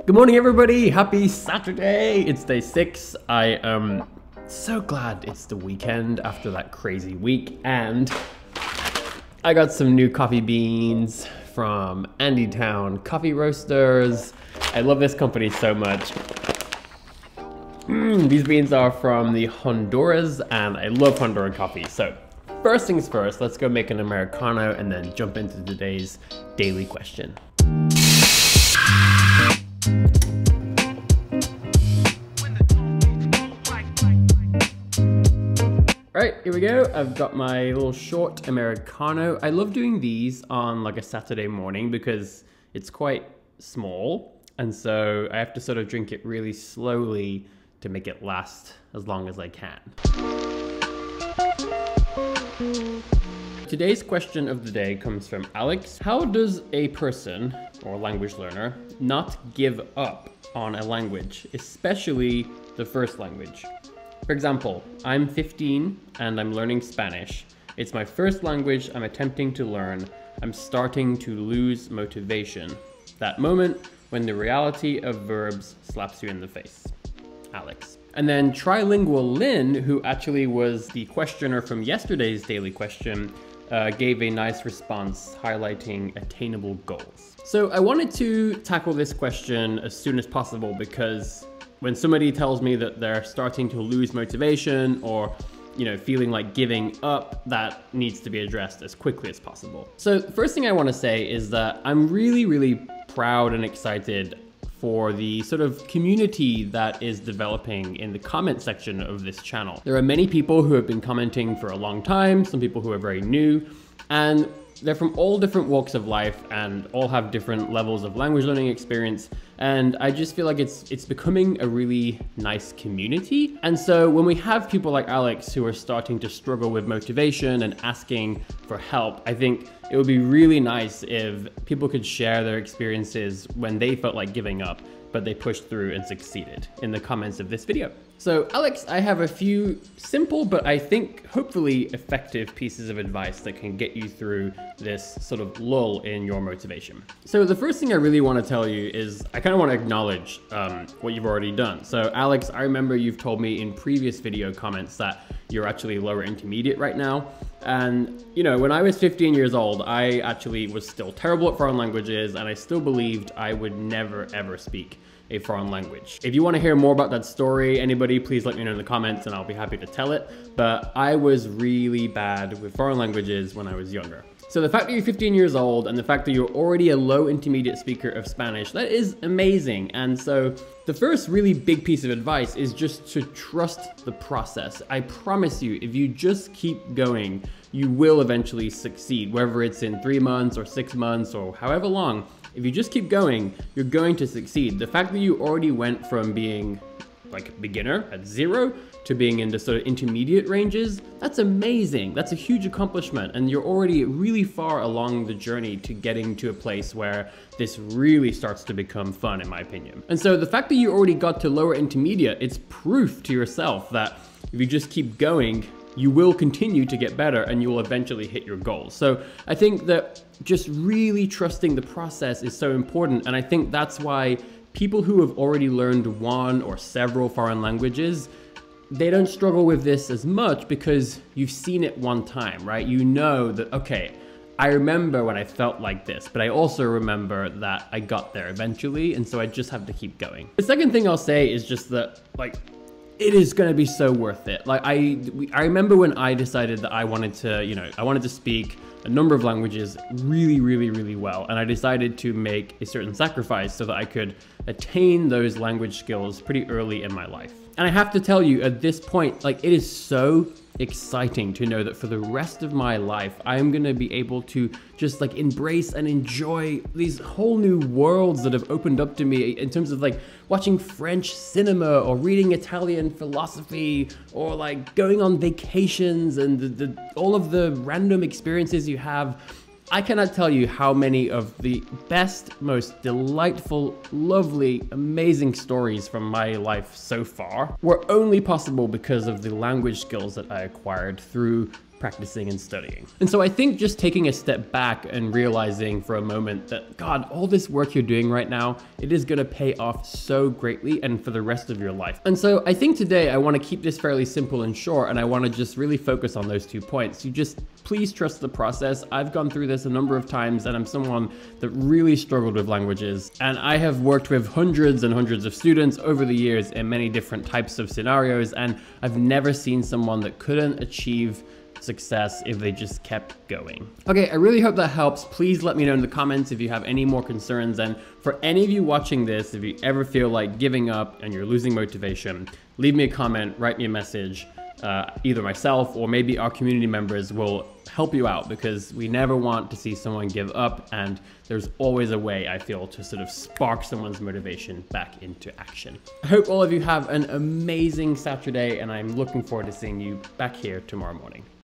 Good morning, everybody. Happy Saturday. It's day 6. I am so glad it's the weekend after that crazy week. And I got some new coffee beans from Andytown Coffee Roasters. I love this company so much. These beans are from the Honduras, and I love Honduran coffee. So first things first, let's go make an Americano and then jump into today's daily question. Alright, here we go. I've got my little short Americano. I love doing these on like a Saturday morning because it's quite small, and so I have to sort of drink it really slowly to make it last as long as I can. Today's question of the day comes from Alex. How does a person or language learner not give up on a language, especially the first language? For example, I'm 15 and I'm learning Spanish. It's my first language I'm attempting to learn. I'm starting to lose motivation. That moment when the reality of verbs slaps you in the face. Alex. And then Trilingual Lynn, who actually was the questioner from yesterday's daily question, gave a nice response highlighting attainable goals. So I wanted to tackle this question as soon as possible because when somebody tells me that they're starting to lose motivation or, feeling like giving up, that needs to be addressed as quickly as possible. So the first thing I want to say is that I'm really, really proud and excited for the sort of community that is developing in the comment section of this channel. There are many people who have been commenting for a long time, some people who are very new, and they're from all different walks of life and all have different levels of language learning experience. And I just feel like it's becoming a really nice community. And so when we have people like Alex who are starting to struggle with motivation and asking for help, I think it would be really nice if people could share their experiences when they felt like giving up, but they pushed through and succeeded in the comments of this video. So Alex, I have a few simple, but I think hopefully effective pieces of advice that can get you through this sort of lull in your motivation. So the first thing I really want to tell you is I kind of want to acknowledge what you've already done. So Alex, I remember you've told me in previous video comments that you're actually lower intermediate right now. And when I was 15 years old, I actually was still terrible at foreign languages, and I still believed I would never ever speak a foreign language. If you want to hear more about that story, anybody, please let me know in the comments and I'll be happy to tell it. But I was really bad with foreign languages when I was younger. So the fact that you're 15 years old and the fact that you're already a low intermediate speaker of Spanish, that is amazing. And so the first really big piece of advice is just to trust the process. I promise you, if you just keep going, you will eventually succeed, whether it's in 3 months or 6 months or however long. If you just keep going, you're going to succeed. The fact that you already went from being like beginner at 0 to being in the sort of intermediate ranges, that's amazing. That's a huge accomplishment. And you're already really far along the journey to getting to a place where this really starts to become fun, in my opinion. And so the fact that you already got to lower intermediate, it's proof to yourself that if you just keep going, you will continue to get better and you will eventually hit your goals. So I think that just really trusting the process is so important. And I think that's why people who have already learned one or several foreign languages, they don't struggle with this as much because you've seen it one time, right? You know that, okay, I remember when I felt like this, but I also remember that I got there eventually. And so I just have to keep going. The second thing I'll say is just that, it is going to be so worth it. I remember when I decided that I wanted to, I wanted to speak a number of languages really, really, really well. And I decided to make a certain sacrifice so that I could attain those language skills pretty early in my life. And I have to tell you, at this point, it is so exciting to know that for the rest of my life, I'm gonna be able to just embrace and enjoy these whole new worlds that have opened up to me in terms of watching French cinema or reading Italian philosophy or going on vacations and all of the random experiences you have. I cannot tell you how many of the best, most delightful, lovely, amazing stories from my life so far were only possible because of the language skills that I acquired through practicing and studying. And so I think just taking a step back and realizing for a moment that, God, all this work you're doing right now, it is gonna pay off so greatly and for the rest of your life. And so I think today I wanna keep this fairly simple and short, and I wanna just really focus on those 2 points. You just please trust the process. I've gone through this a number of times, and I'm someone that really struggled with languages. And I have worked with hundreds and hundreds of students over the years in many different types of scenarios, and I've never seen someone that couldn't achieve success if they just kept going. Okay, I really hope that helps. Please let me know in the comments if you have any more concerns. And for any of you watching this, if you ever feel like giving up and you're losing motivation, leave me a comment, write me a message. Either myself or maybe our community members will help you out, because we never want to see someone give up, and there's always a way, I feel, to sort of spark someone's motivation back into action. I hope all of you have an amazing Saturday, and I'm looking forward to seeing you back here tomorrow morning.